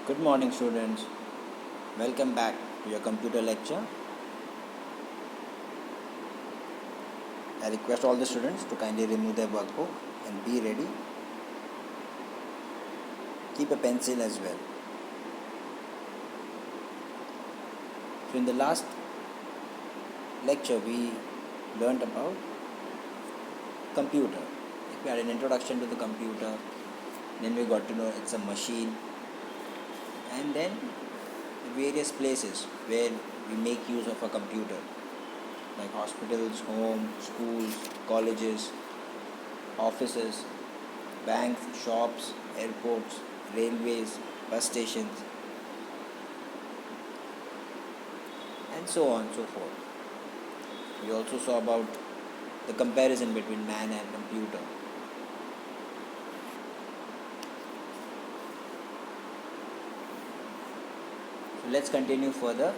Good morning, students. Welcome back to your computer lecture. I request all the students to kindly remove their workbook and be ready. Keep a pencil as well. So, in the last lecture, we learnt about computer. We had an introduction to the computer. Then we got to know it's a machine, and then various places where we make use of a computer, like hospitals, homes, schools, colleges, offices, banks, shops, airports, railways, bus stations, and so on and so forth. We also saw about the comparison between man and computer. So let's continue further.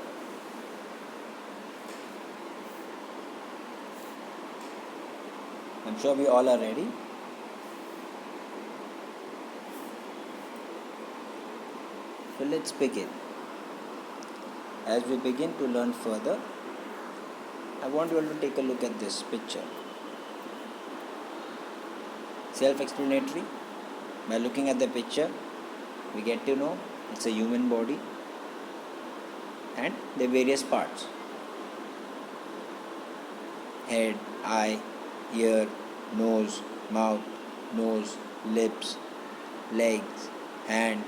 I'm sure we all are ready. So let's begin. As we begin to learn further, I want you all to take a look at this picture. Self-explanatory. By looking at the picture, we get to know it's a human body and the various parts: head, eye, ear, nose, mouth, lips, legs, hand.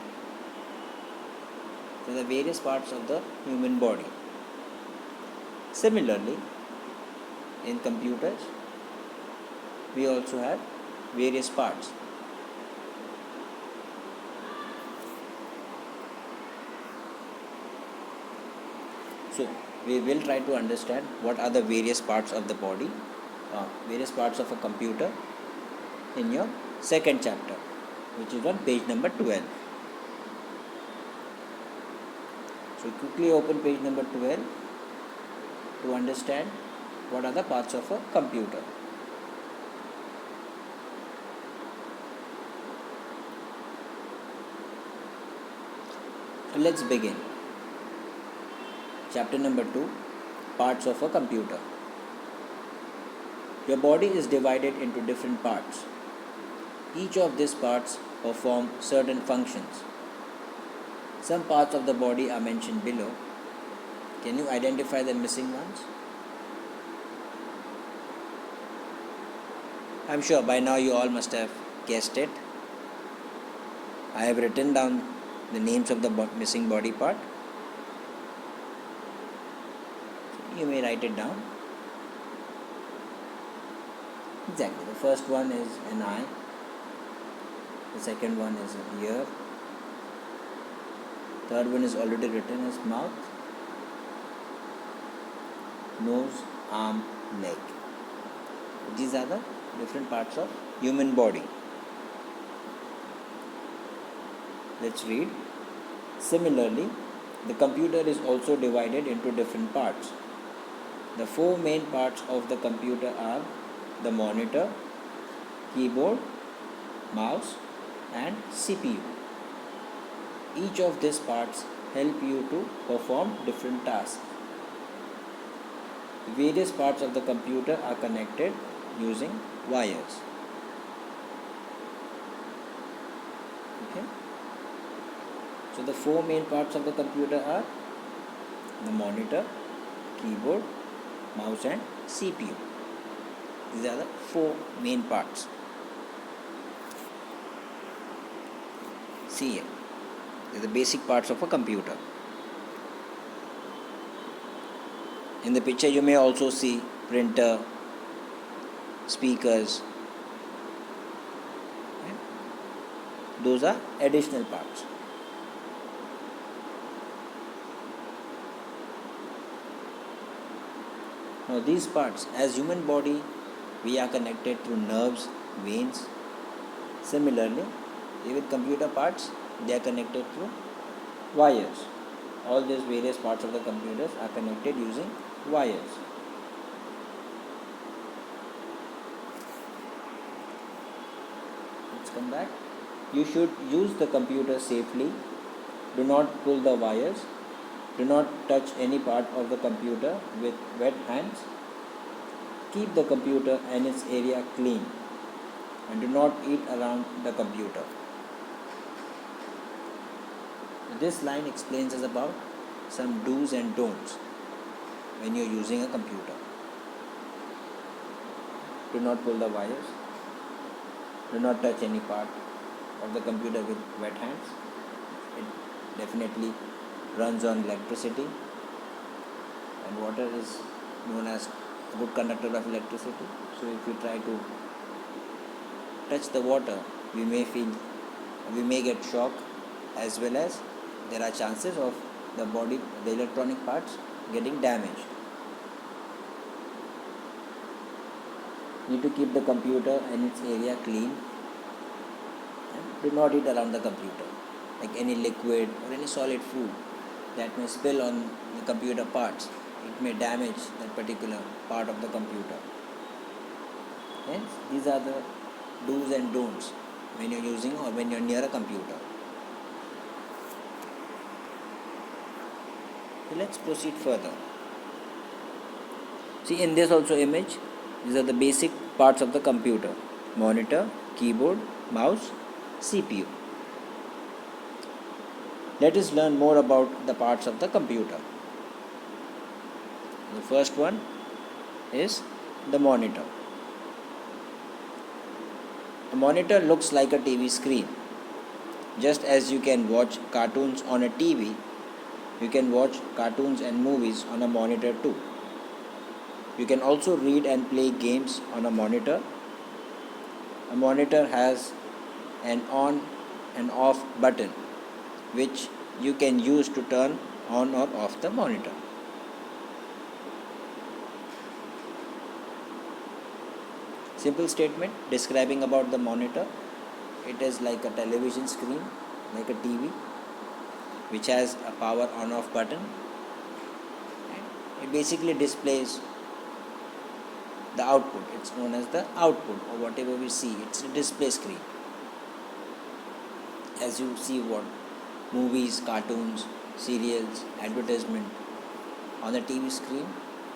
So the various parts of the human body. Similarly, in computers, we also have various parts. So we will try to understand what are the various parts of the body, various parts of a computer in your second chapter, which is on page number 12. So quickly open page number 12 to understand what are the parts of a computer. So let's begin. Chapter number 2, parts of a computer. Your body is divided into different parts. Each of these parts perform certain functions. Some parts of the body are mentioned below. Can you identify the missing ones? I'm sure by now you all must have guessed it. I have written down the names of the missing body part. You may write it down. Exactly. The first one is an eye. The second one is an ear. Third one is already written as mouth, nose, arm, leg. These are the different parts of human body. Let's read. Similarly, the computer is also divided into different parts. The four main parts of the computer are the monitor, keyboard, mouse, and CPU. Each of these parts help you to perform different tasks. Various parts of the computer are connected using wires. Okay. So the four main parts of the computer are the monitor, keyboard, mouse and CPU. These are the four main parts. See here. These are the basic parts of a computer. In the picture you may also see printer, speakers. Okay. Those are additional parts. Now these parts, as human body, we are connected through nerves, veins. Similarly, with computer parts, they are connected through wires. All these various parts of the computers are connected using wires. Let's come back. You should use the computer safely. Do not pull the wires. Do not touch any part of the computer with wet hands. Keep the computer and its area clean, and do not eat around the computer. This line explains us about some do's and don'ts when you're using a computer. Do not pull the wires. Do not touch any part of the computer with wet hands. It definitely runs on electricity, and water is known as a good conductor of electricity. So if we try to touch the water, we may get shock, as well as there are chances of the electronic parts getting damaged. Need to keep the computer and its area clean, and do not eat around the computer, like any liquid or any solid food that may spill on the computer parts. It may damage that particular part of the computer. Hence, these are the do's and don'ts when you're using or when you're near a computer. So let's proceed further. See, in this also image, these are the basic parts of the computer: monitor, keyboard, mouse, CPU. Let us learn more about the parts of the computer. The first one is the monitor. A monitor looks like a TV screen. Just as you can watch cartoons on a TV, you can watch cartoons and movies on a monitor too. You can also read and play games on a monitor. A monitor has an on and off button which you can use to turn on or off the monitor. Simple statement describing about the monitor: it is like a television screen, like a TV, which has a power on off button. It basically displays the output. It's known as the output, or whatever we see, it's a display screen. As you see what movies, cartoons, serials, advertisement on the TV screen,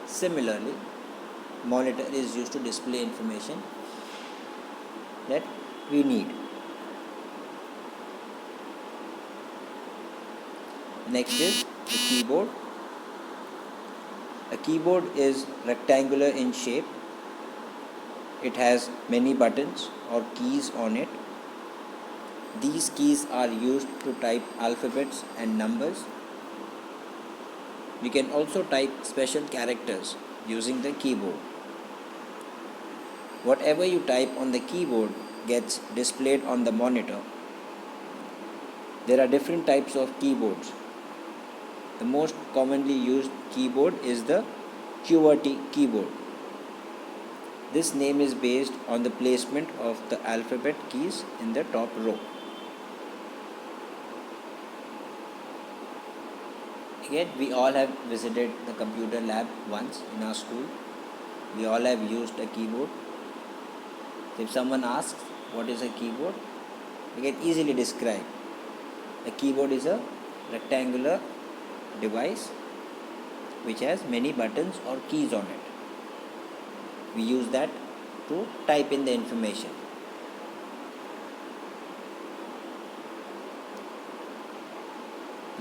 similarly monitor is used to display information that we need. Next is the keyboard. A keyboard is rectangular in shape. It has many buttons or keys on it. These keys are used to type alphabets and numbers. You can also type special characters using the keyboard. Whatever you type on the keyboard gets displayed on the monitor. There are different types of keyboards. The most commonly used keyboard is the QWERTY keyboard. This name is based on the placement of the alphabet keys in the top row. Again, we all have visited the computer lab once in our school. We all have used a keyboard. If someone asks what is a keyboard, we can easily describe. A keyboard is a rectangular device which has many buttons or keys on it. We use that to type in the information.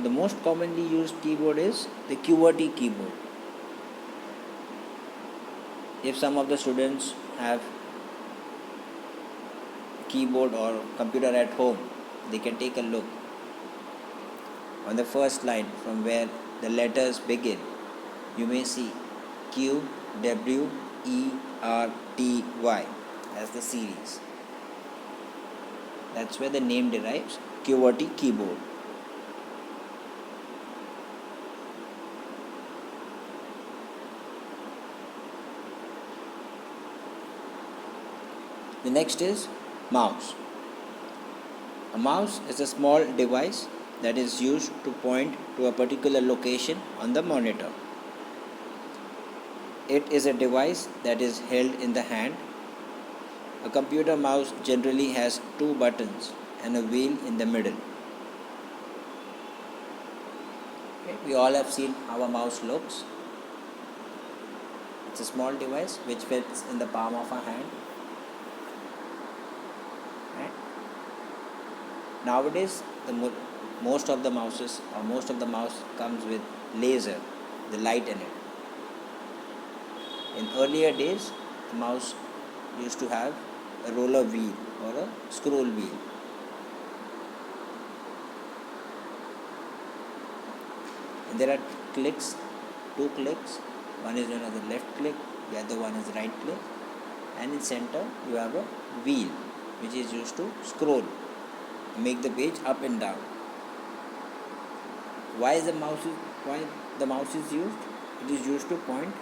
The most commonly used keyboard is the QWERTY keyboard. If some of the students have keyboard or computer at home, they can take a look. On the first line, from where the letters begin, you may see Q, W, E, R, T, Y as the series. That's where the name derives, QWERTY keyboard. The next is mouse. A mouse is a small device that is used to point to a particular location on the monitor. It is a device that is held in the hand. A computer mouse generally has two buttons and a wheel in the middle. Okay? We all have seen how a mouse looks. It's a small device which fits in the palm of our hand. Right? Nowadays, most of the mouses or most of the mouse comes with laser, the light in it. In earlier days, the mouse used to have a roller wheel or a scroll wheel. And there are clicks, two clicks. One is known as the left click, the other one is right click. And in center, you have a wheel which is used to scroll, make the page up and down. Why the mouse is used? It is used to point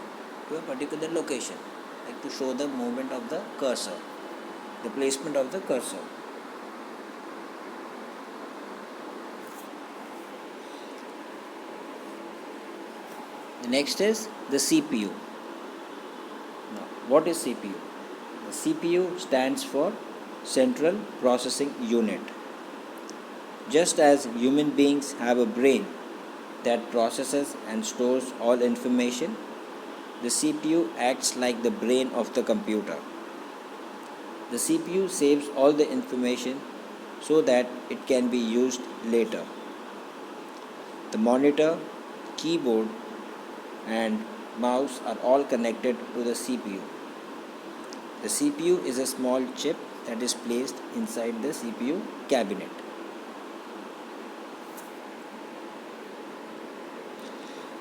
to a particular location, like to show the movement of the cursor, the placement of the cursor. The next is the CPU. Now, what is CPU? The CPU stands for Central Processing Unit. Just as human beings have a brain that processes and stores all information, the CPU acts like the brain of the computer. The CPU saves all the information so that it can be used later. The monitor, keyboard, and mouse are all connected to the CPU. The CPU is a small chip that is placed inside the CPU cabinet.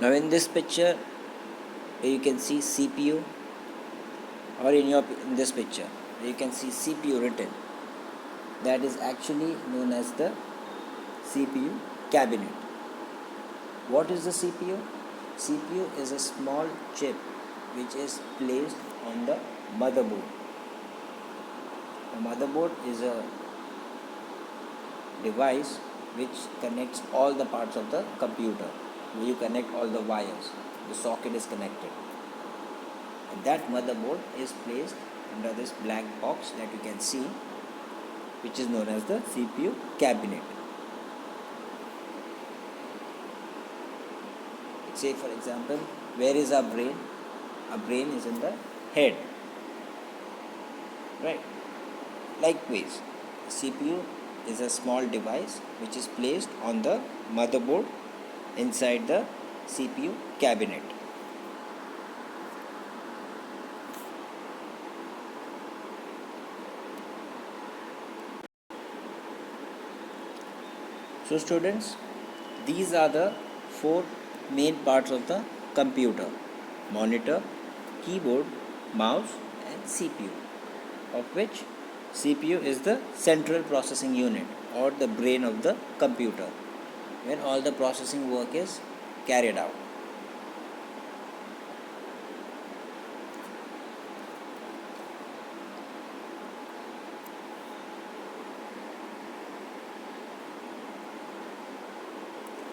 Now in this picture you can see CPU, or in this picture you can see CPU written. That is actually known as the CPU cabinet. What is the CPU? CPU is a small chip which is placed on the motherboard. The motherboard is a device which connects all the parts of the computer. You connect all the wires, the socket is connected, and that motherboard is placed under this black box that you can see, which is known as the CPU cabinet. Say for example, where is our brain? Our brain is in the head, right? Likewise, the CPU is a small device which is placed on the motherboard inside the CPU cabinet. So students, these are the four main parts of the computer: monitor, keyboard, mouse, and CPU, of which CPU is the central processing unit or the brain of the computer, where all the processing work is carried out.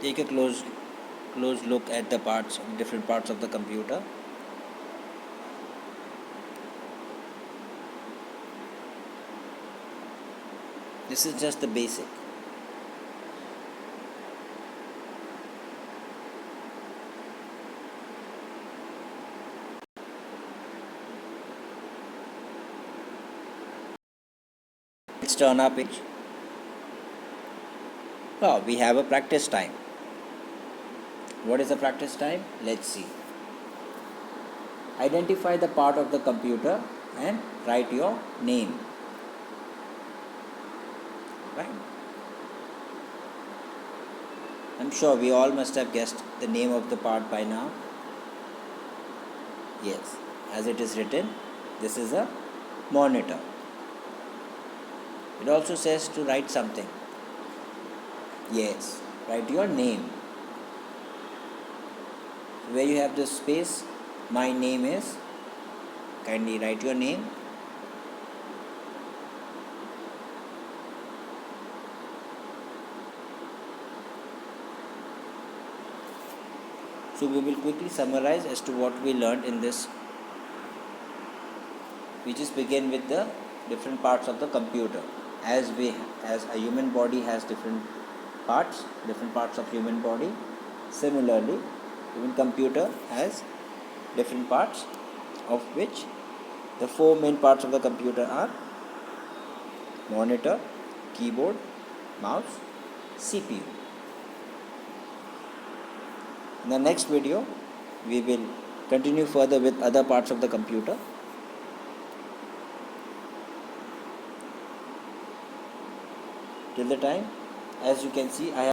Take a close look at the different parts of the computer. This is just the basic. Let's turn our page. Oh, we have a practice time. What is the practice time? Let's see. Identify the part of the computer and write your name. Right? I'm sure we all must have guessed the name of the part by now. Yes, as it is written, this is a monitor. It also says to write something. Yes, write your name. Where you have this space, my name is, kindly write your name. So we will quickly summarize as to what we learned in this. We just begin with the different parts of the computer. As a human body has different parts of human body, Similarly, even computer has different parts, of which the four main parts of the computer are monitor, keyboard, mouse, CPU. In the next video, we will continue further with other parts of the computer. Till the time, as you can see, I have